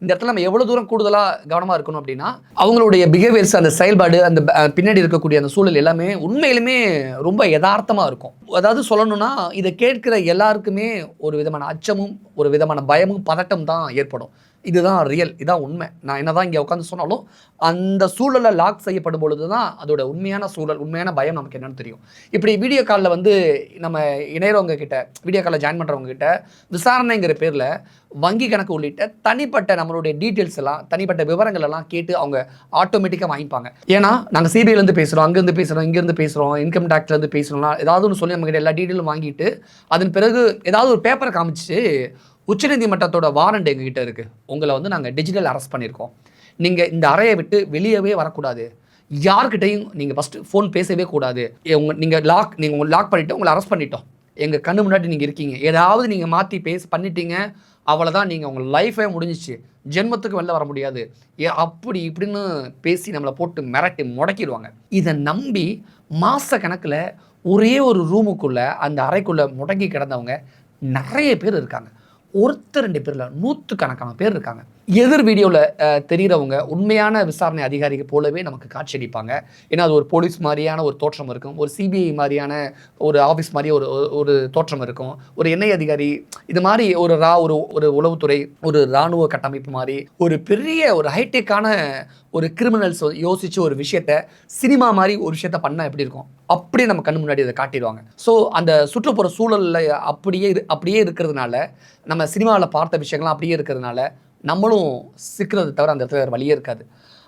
இந்த இடத்துல நம்ம எவ்வளோ தூரம் கூடுதலாக கவனமாக இருக்கணும் அப்படின்னா, அவங்களுடைய பிஹேவியர்ஸ், அந்த செயல்பாடு, அந்த பின்னாடி இருக்கக்கூடிய அந்த சூழல் எல்லாமே உண்மையிலுமே ரொம்ப யதார்த்தமாக இருக்கும். அதாவது சொல்லணும்னா, இதை கேட்கிற எல்லாருக்குமே ஒரு விதமான அச்சமும், ஒரு விதமான பயமும், பதட்டம் தான் ஏற்படும். இதுதான் ரியல், இதான் உண்மை. நான் என்னதான் இங்கே உட்காந்து சொன்னாலும், அந்த சூழலை லாக் செய்யப்படும் பொழுது தான் அதோட உண்மையான சூழல், உண்மையான பயம் நமக்கு என்னன்னு தெரியும். இப்படி வீடியோ காலில் வந்து நம்ம இணையறவங்க கிட்ட, வீடியோ காலில் ஜாயின் பண்ணுறவங்க கிட்ட விசாரணைங்கிற பேரில் வங்கி கணக்கு உள்ளிட்ட தனிப்பட்ட நம்மளுடைய டீட்டெயில்ஸ் எல்லாம், தனிப்பட்ட விவரங்கள் எல்லாம் கேட்டு அவங்க ஆட்டோமேட்டிக்காக வாங்கிப்பாங்க. ஏன்னா நாங்கள் சிபிஐலேருந்து பேசுகிறோம், அங்கேருந்து பேசுகிறோம், இங்கேருந்து பேசுகிறோம், இன்கம் டேக்ஸ்லேருந்து பேசுகிறோம்னா ஏதாவது ஒன்று சொல்லி நம்மகிட்ட எல்லா டீட்டெயிலும் வாங்கிட்டு, அதன் பிறகு ஏதாவது ஒரு பேப்பரை காமிச்சு, உச்சநீதிமன்றத்தோட வாரண்ட் எங்ககிட்ட இருக்குது, உங்களை வந்து நாங்கள் டிஜிட்டல் அரெஸ்ட் பண்ணியிருக்கோம், நீங்கள் இந்த அறையை விட்டு வெளியவே வரக்கூடாது, யார்கிட்டையும் நீங்கள் ஃபஸ்ட்டு ஃபோன் பேசவே கூடாது, நீங்கள் லாக் பண்ணிவிட்டு உங்களை அரெஸ்ட் பண்ணிட்டோம், எங்கள் கண்ணு முன்னாடி நீங்கள் இருக்கீங்க, ஏதாவது நீங்கள் மாற்றி பண்ணிட்டீங்க, அவ்வளோதான், நீங்கள் உங்கள் லைஃபே முடிஞ்சிச்சு, ஜென்மத்துக்கு வெளில வர முடியாது, அப்படி இப்படின்னு பேசி நம்மளை போட்டு மிரட்டி முடக்கிடுவாங்க. இதை நம்பி மாத கணக்கில் ஒரே ஒரு ரூமுக்குள்ளே, அந்த அறைக்குள்ளே முடங்கி கிடந்தவங்க நிறைய பேர் இருக்காங்க. ஒருத்தர் 2 பேரில் நூற்றுக்கணக்கான பேர் இருக்காங்க. எதிர் வீடியோவில் தெரிகிறவங்க உண்மையான விசாரணை அதிகாரிகள் போலவே நமக்கு காட்சியளிப்பாங்க. ஏன்னா அது ஒரு போலீஸ் மாதிரியான ஒரு தோற்றம் இருக்கும், ஒரு சிபிஐ மாதிரியான ஒரு ஆஃபீஸ் மாதிரி ஒரு தோற்றம் இருக்கும், ஒரு எண்ணெய் அதிகாரி இது மாதிரி ஒரு உளவுத்துறை, ஒரு இராணுவ கட்டமைப்பு மாதிரி ஒரு பெரிய ஒரு ஹைடெக்கான ஒரு கிரிமினல்ஸ் யோசிச்சு ஒரு விஷயத்த சினிமா மாதிரி ஒரு விஷயத்த பண்ணால் எப்படி இருக்கும், அப்படியே நம்ம கண்ணு முன்னாடி அதை காட்டிடுவாங்க. ஸோ அந்த சுற்றுப்புற சூழலில் அப்படியே இருக்கிறதுனால, நம்ம சினிமாவில் பார்த்த விஷயங்கள்லாம் அப்படியே இருக்கிறதுனால நம்மளும் சிக்கிறது தவிர அந்த இடத்துல வேறு வழியே இருக்காது.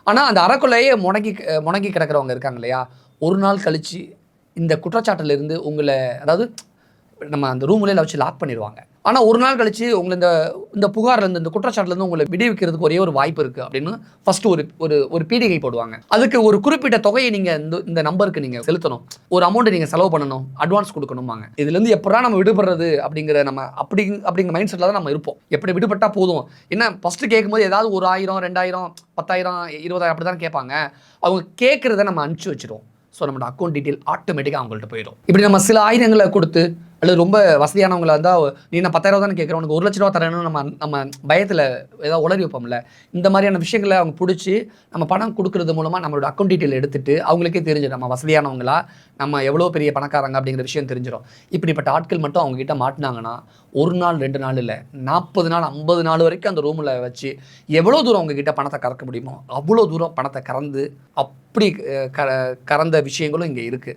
ஆனால் அந்த அறைக்குள்ளேயே முடங்கி கிடக்கிறவங்க இருக்காங்க இல்லையா, ஒரு நாள் கழித்து இந்த குற்றச்சாட்டிலிருந்து உங்களை, அதாவது நம்ம அந்த ரூம்லேயே வச்சு லாக் பண்ணிடுவாங்க. ஆனால் ஒரு நாள் கழித்து உங்களை இந்த புகார்லேருந்து, இந்த குற்றச்சாட்டுலேருந்து உங்களை விடுவிக்கிறதுக்கு ஒரே ஒரு வாய்ப்பு இருக்குது அப்படின்னு ஃபஸ்ட்டு ஒரு பீடிகை போடுவாங்க. அதுக்கு ஒரு குறிப்பிட்ட தொகையை நீங்கள் இந்த நம்பருக்கு நீங்கள் செலுத்தணும், ஒரு அமௌண்ட்டை நீங்கள் செலவு பண்ணணும், அட்வான்ஸ் கொடுக்கணுமாங்க. இதுலேருந்து எப்படா நம்ம விடுபடுறது அப்படிங்கிற அப்படிங்கிற மைண்ட் செட்டில் தான் நம்ம இருப்போம். எப்படி விடுபட்டால் போதும், என்ன ஃபஸ்ட்டு கேட்கும்போது ஏதாவது ஒரு 1000, 2000, 10,000, 20,000 அப்படி தான் கேட்பாங்க. அவங்க கேட்குறத நம்ம அனுப்பிச்சி வச்சுருவோம். ஸோ நம்மளோட அக்கௌண்ட் டீட்டெயில் ஆட்டோமேட்டிக்காக அவங்கள்ட்ட போயிடும். இப்படி நம்ம சில ஆயிரங்களை கொடுத்து, அல்லது ரொம்ப வசதியானவங்களா இருந்தால், நீ நான் 10,000 தானே கேட்குறேன், உனக்கு 1 லட்ச ரூபா தரேன்னு நம்ம பயத்தில் ஏதாவது உளறி வைப்போம்ல. இந்த மாதிரியான விஷயங்களை அவங்க பிடிச்சி நம்ம பணம் கொடுக்கறது மூலமாக நம்மளோட அக்கௌண்ட் டீட்டெயில் எடுத்துகிட்டு அவங்களுக்கே தெரிஞ்சிடும் நம்ம வசதியானவங்களா, நம்ம எவ்வளோ பெரிய பணக்காரங்க அப்படிங்கிற விஷயம் தெரிஞ்சிடும். இப்படிப்பட்ட ஆட்கள் மட்டும் அவங்ககிட்ட மாட்டினாங்கன்னா 1 நாள் 2 நாள் இல்லை, 40 நாள் 50 நாள் வரைக்கும் அந்த ரூமில் வச்சு எவ்வளோ தூரம் அவங்ககிட்ட பணத்தை கறக்க முடியுமோ அவ்வளோ தூரம் பணத்தை கறந்து, அப்படி கறந்த விஷயங்களும் இங்கே இருக்குது.